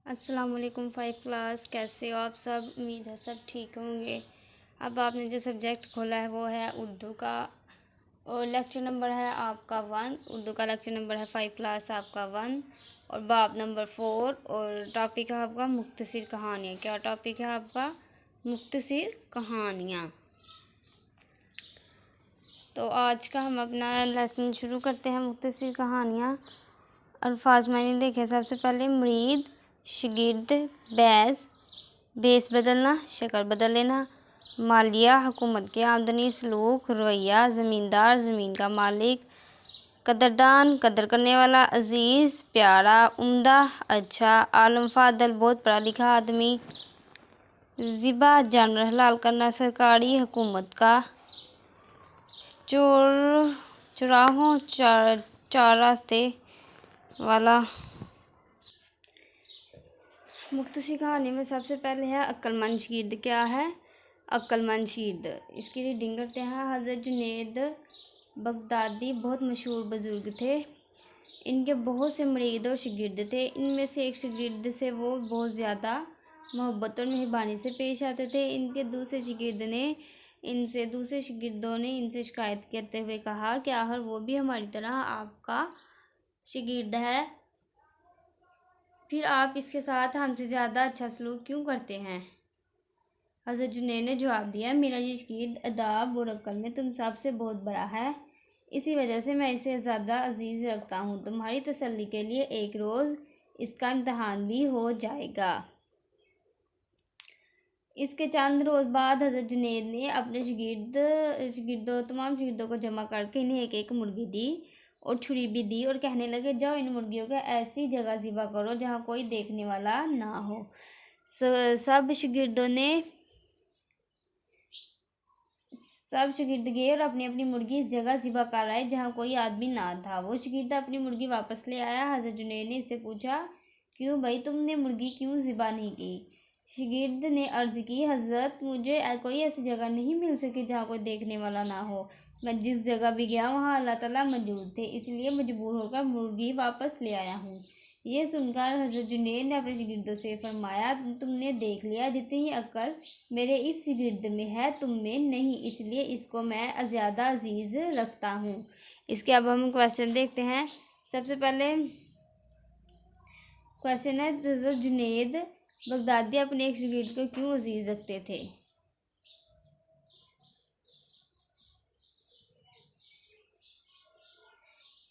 अस्सलाम वालेकुम 5 क्लास, कैसे हो आप सब। उम्मीद है सब ठीक होंगे। अब आपने जो सब्जेक्ट खोला है वो है उर्दू का और लेक्चर नंबर है आपका 1। उर्दू का लेक्चर नंबर है 5 क्लास आपका 1 और बाब नंबर 4 और टॉपिक है आपका मुख्तसर कहानियाँ। क्या टॉपिक है आपका? मुख्तसर कहानियाँ। तो आज का हम अपना लेसन शुरू करते हैं। मुख्तसर कहानियाँ। अल्फाज मैंने देखे। सबसे पहले मुरीद, शागिर्द, बैस, बेस बदलना, शक्ल बदल लेना, मालिया, हुकूमत की आमदनी, सलूक, रवैया, ज़मींदार, ज़मीन का मालिक, कदरदान, कदर करने वाला, अजीज़, प्यारा, उम्दा, अच्छा, आलम फादल, बहुत पढ़ा लिखा आदमी, ज़िबा, जानवर हलाल करना, सरकारी, हुकूमत का, चोर, चौराहों, चार रास्ते वाला। मुख्तसर कहानी में सबसे पहले है अक्लमंद शागिर्द। क्या है? अक्लमंद शागिर्द। इसकी रीडिंग करते हैं। हज़रत जुनैद बगदादी बहुत मशहूर बुज़ुर्ग थे। इनके बहुत से मुरीद और शागिर्द थे। इनमें से एक शागिर्द से वो बहुत ज़्यादा मोहब्बत और मेहरबानी से पेश आते थे। दूसरे शागिर्दों ने इनसे शिकायत करते हुए कहा कि आखिर वो भी हमारी तरह आपका शागिर्द है, फिर आप इसके साथ हमसे ज़्यादा अच्छा सलूक क्यों करते हैं? हज़रत जुनैद ने जवाब दिया, मेरा ये शागिर्द अदाब और अक्ल में तुम सबसे बहुत बड़ा है, इसी वजह से मैं इसे ज़्यादा अजीज़ रखता हूँ। तुम्हारी तसल्ली के लिए एक रोज़ इसका इम्तहान भी हो जाएगा। इसके चंद रोज़ बाद हज़रत जुनैद ने अपने तमाम शागिर्दों को जमा करके इन्हें एक एक मुर्गी दी और छुरी भी दी और कहने लगे, जाओ इन मुर्गियों को ऐसी जगह ज़िबा करो जहाँ कोई देखने वाला ना हो। सब शागिर्द गए और अपनी अपनी मुर्गी इस जगह ज़िबा कर आए जहाँ कोई आदमी ना था। वो शागिर्द अपनी मुर्गी वापस ले आया। हज़रत जुनैद ने इससे पूछा, क्यों भाई, तुमने मुर्गी क्यों ज़िबा नहीं की? शागिर्द ने अर्ज़ की, हज़रत मुझे कोई ऐसी जगह नहीं मिल सकी जहाँ कोई देखने वाला ना हो। मैं जिस जगह भी गया वहाँ अल्लाह ताला मौजूद थे, इसलिए मजबूर होकर मुर्गी वापस ले आया हूँ। ये सुनकर हज़रत जुनैद ने अपने शागिर्दों से फरमाया, तुमने देख लिया, जितनी ही अक्ल मेरे इस शागिर्द में है तुम में नहीं, इसलिए इसको मैं ज़्यादा अजीज़ रखता हूँ। इसके अब हम क्वेश्चन देखते हैं। सबसे पहले क्वेश्चन है, हज़रत जुनैद बगदादी अपने एक शागिर्द को क्यों अजीज़ रखते थे?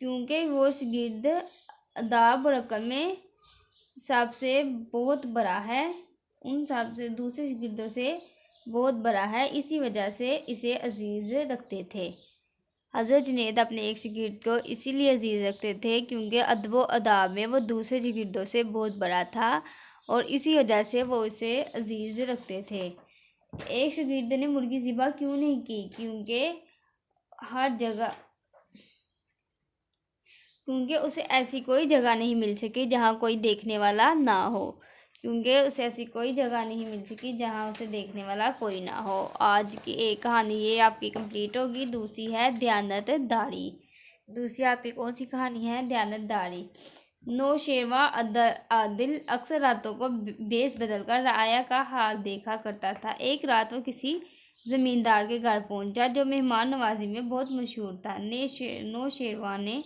क्योंकि वो शागिर्द अदाब और अक्ल में सबसे बहुत बड़ा है, उन सबसे दूसरे शागिर्दों से बहुत बड़ा है, इसी वजह से इसे अजीज़ रखते थे। हज़रत जुनैद अपने एक शागिर्द को इसीलिए अजीज़ रखते थे क्योंकि अदब व अदाब में वो दूसरे शागिर्दों से बहुत बड़ा था और इसी वजह से वो इसे अजीज़ रखते थे। एक शागिर्द ने मुर्गी ज़िबा क्यों नहीं की? क्योंकि उसे ऐसी कोई जगह नहीं मिल सकी जहाँ कोई देखने वाला ना हो। उसे देखने वाला कोई ना हो। आज की एक कहानी ये आपकी कंप्लीट होगी। दूसरी है दयानतदारी। दूसरी आपकी कौन सी कहानी है? दयानतदारी। नौशेरवा आदिल अक्सर रातों को भेस बदलकर राया का हाल देखा करता था। एक रात वो किसी ज़मींदार के घर पहुंचा जो मेहमान नवाजी में बहुत मशहूर था। नौशेरवा ने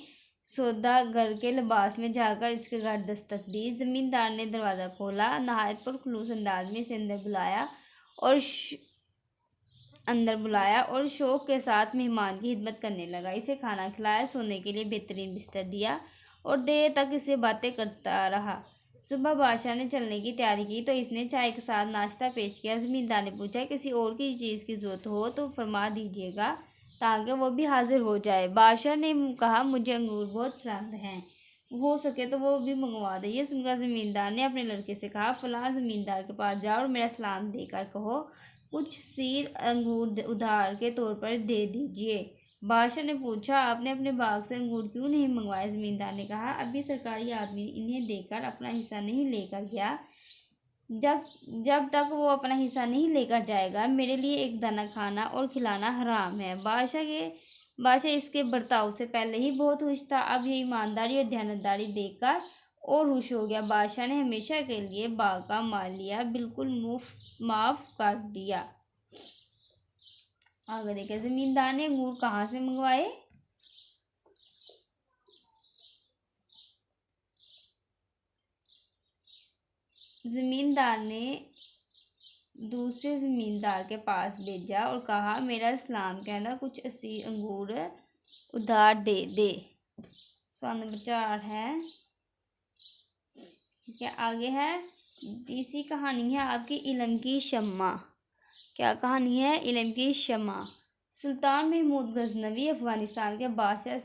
सौदागर के लिबास में जाकर इसके घर दस्तक दी। ज़मींदार ने दरवाज़ा खोला, नहायत पुरखुलूस अंदाज में इसे अंदर बुलाया और शौक़ के साथ मेहमान की खिदमत करने लगा। इसे खाना खिलाया, सोने के लिए बेहतरीन बिस्तर दिया और देर तक इससे बातें करता रहा। सुबह बादशाह ने चलने की तैयारी की तो इसने चाय के साथ नाश्ता पेश किया। ज़मींदार ने पूछा, किसी और की चीज़ की ज़रूरत हो तो फरमा दीजिएगा ताकि वो भी हाजिर हो जाए। बादशाह ने कहा, मुझे अंगूर बहुत पसंद हैं, हो सके तो वो भी मंगवा दे। ये सुनकर ज़मींदार ने अपने लड़के से कहा, फ़लाँ ज़मींदार के पास जाओ और मेरा सलाम देकर कहो कुछ सीर अंगूर उधार के तौर पर दे दीजिए। बादशाह ने पूछा, आपने अपने बाग से अंगूर क्यों नहीं मंगवाए? ज़मींदार ने कहा, अभी सरकारी आदमी इन्हें देकर अपना हिस्सा नहीं लेकर गया। जब तक वो अपना हिस्सा नहीं लेकर जाएगा मेरे लिए एक दाना खाना और खिलाना हराम है। बादशाह इसके बर्ताव से पहले ही बहुत खुश था। अब ये ईमानदारी और दयानतदारी देखकर और खुश हो गया। बादशाह ने हमेशा के लिए बाग का मालिया बिल्कुल मुफ्त माफ कर दिया। आगे देखिए, जमींदार ने अंगूर कहाँ से मंगवाए? जमींदार ने दूसरे जमींदार के पास भेजा और कहा, मेरा सलाम कहना, कुछ 80 अंगूर उधार दे दे। सवाल नंबर 4 है। ठीक है, आगे है, तीसरी कहानी है आपकी इल्म की शम्मा। क्या कहानी है? इल्म की शम्मा। सुल्तान महमूद गजनवी अफगानिस्तान के बादशाह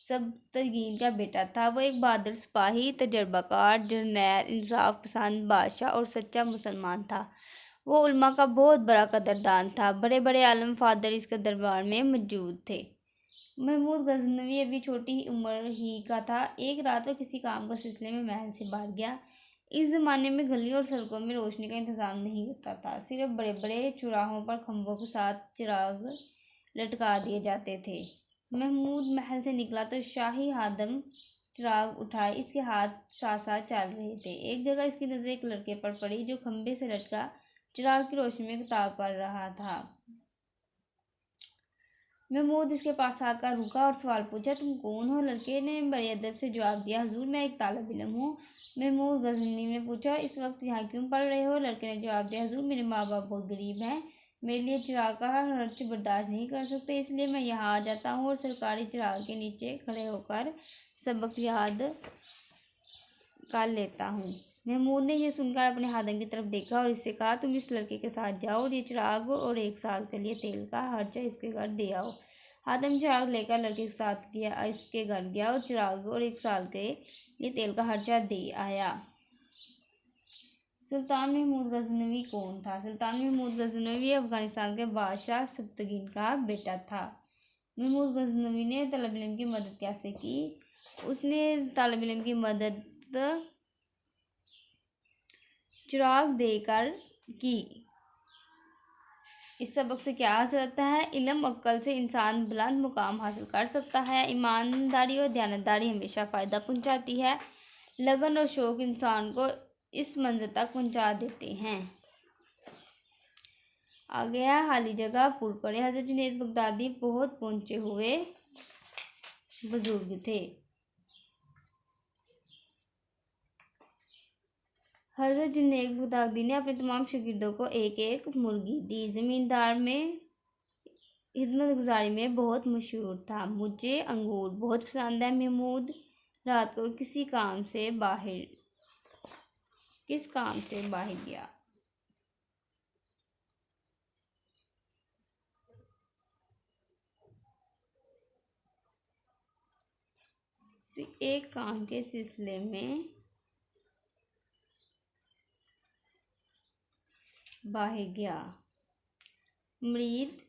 सब्तगीन का बेटा था। वो एक बहादुर सिपाही, तजर्बाकार जर्नैल, इंसाफ पसंद बादशाह और सच्चा मुसलमान था। वो उल्मा का बहुत बड़ा कदरदान था। बड़े बड़े आलम फादर इसके दरबार में मौजूद थे। महमूद गजनवी अभी छोटी ही उम्र ही का था। एक रात वो किसी काम के सिलसिले में महल से बाहर गया। इस ज़माने में गलियों और सड़कों में रोशनी का इंतज़ाम नहीं होता था। सिर्फ बड़े बड़े चौराहों पर खंभों के साथ चिराग लटका दिए जाते थे। महमूद महल से निकला तो शाही हादम चिराग उठाए इसके हाथ साथ साथ चल रहे थे। एक जगह इसकी नज़र एक लड़के पर पड़ी जो खंभे से लटका चिराग की रोशनी में किताब पढ़ रहा था। महमूद इसके पास आकर रुका और सवाल पूछा, तुम कौन हो? लड़के ने बड़े अदब से जवाब दिया, हुजूर मैं एक तालिब इल्म हूँ। महमूद गजनवी ने पूछा, इस वक्त यहाँ क्यों पढ़ रहे हो? लड़के ने जवाब दिया, हुजूर मेरे माँ बाप बहुत गरीब हैं, मेरे लिए चिराग का खर्च बर्दाश्त नहीं कर सकते, इसलिए मैं यहाँ आ जाता हूँ और सरकारी चिराग के नीचे खड़े होकर सबक याद कर लेता हूँ। महमूद ने यह सुनकर अपने हादम की तरफ देखा और इससे कहा, तुम इस लड़के के साथ जाओ और ये चिराग और 1 साल के लिए तेल का खर्चा इसके घर दे आओ। हादम चिराग लेकर लड़के के साथ गया, इसके घर गया और चिराग और 1 साल के लिए तेल का खर्चा दे आया। सुल्तान महमूद गजनवी कौन था? सुल्तान महमूद गजनवी अफगानिस्तान के बादशाह सब्तगीन का बेटा था। महमूद गजनवी ने तलब इल्म की मदद कैसे की? उसने तलब इल्म की मदद चिराग देकर की। इस सबक से क्या हासिल होता है? इल्म अक्ल से इंसान बुलंद मुकाम हासिल कर सकता है। ईमानदारी और दयानतदारी हमेशा फ़ायदा पहुंचाती है। लगन और शौक़ इंसान को इस मंजिल तक पहुंचा देते हैं। आगे है, खाली जगह पुर पड़े। हज़रत जुनैद बगदादी बहुत पहुँचे हुए बुजुर्ग थे। हज़रत जुनैद बगदादी ने अपने तमाम शागिर्दों को एक एक मुर्गी दी। ज़मींदार में खिदमत गुजारी में बहुत मशहूर था। मुझे अंगूर बहुत पसंद है। महमूद रात को किस काम से बाहर गया? एक काम के सिलसिले में बाहर गया। मरीद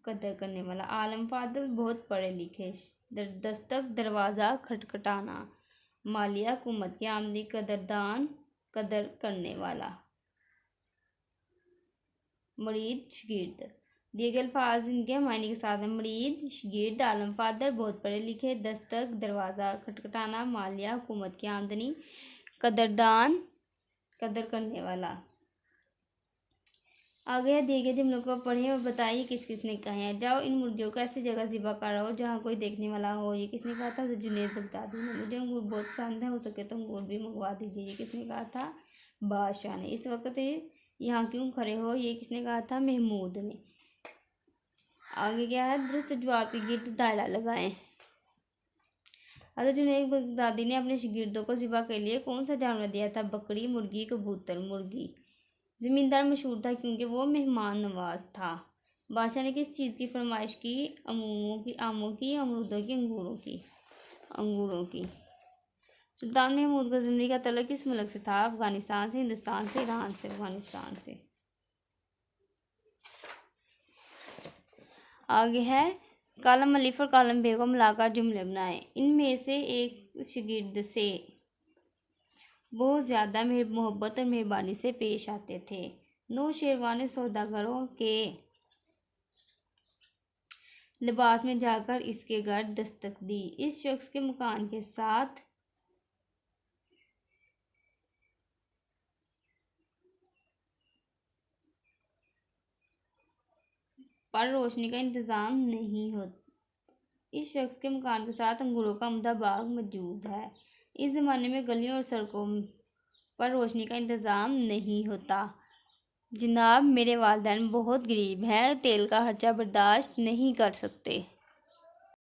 कदर करने वाला। आलम फादल बहुत पढ़े लिखे। दस्तक दरवाज़ा खटखटाना। मालिया हुकूमत की आमदी। कदरदान कदर करने वाला। मरीद शागिर्द। दिए गए अल्फाज इनके मायने के साथ हैं। मरीद, शागिर्द, आलम फादर बहुत पढ़े लिखे, दस्तक दरवाज़ा खटखटाना, मालिया हुकूमत की आमदनी, कदरदान कदर करने वाला। आगे दिए गए जुमलों को पढ़ें और बताइए किस किस ने कहे हैं। जाओ इन मुर्गियों को ऐसी जगह ज़िबा करो जहाँ कोई देखने वाला हो। ये किसने कहा था? जुनैद बगदादी ने। मुझे अंगूर बहुत पसंद है, हो सके तो अंगूर भी मंगवा दीजिए। ये किसने कहा था? बादशाह ने। इस वक्त यहाँ क्यों खड़े हो? ये किसने कहा था? महमूद ने। आगे क्या है? दुरुस्त जवाब के गिर्द दायरा लगाएं। हज़रत जुनैद बगदादी ने अपने शागिर्दों को ज़िबा के लिए कौन सा जानवर दिया था? बकरी, मुर्गी, कबूतर। मुर्गी। ज़मींदार मशहूर था क्योंकि वो मेहमान नवाज था। बादशाह ने किस चीज़ की फरमाइश की? आमों की, अमरूदों की, अंगूरों की। सुल्तान महमूद गजनवी का तल्लुक किस मुल्क से था? अफगानिस्तान से, हिंदुस्तान से, ईरान से। अफगानिस्तान से। आगे है, कालम अलिफ और कालम बे को मिलाकर जुमले बनाएं। इनमें से एक शागिर्द से बहुत ज़्यादा मोहब्बत और मेहरबानी से पेश आते थे। 9 शेरवाने सौदागरों के लिबास में जाकर इसके घर दस्तक दी। इस शख्स के मकान के साथ पर रोशनी का इंतज़ाम नहीं हो इस शख्स के मकान के साथ अंगूरों का उम्दा बाग मौजूद है। इस ज़माने में गलियों और सड़कों पर रोशनी का इंतज़ाम नहीं होता। जनाब, मेरे वालिदैन बहुत गरीब हैं, तेल का खर्चा बर्दाश्त नहीं कर सकते।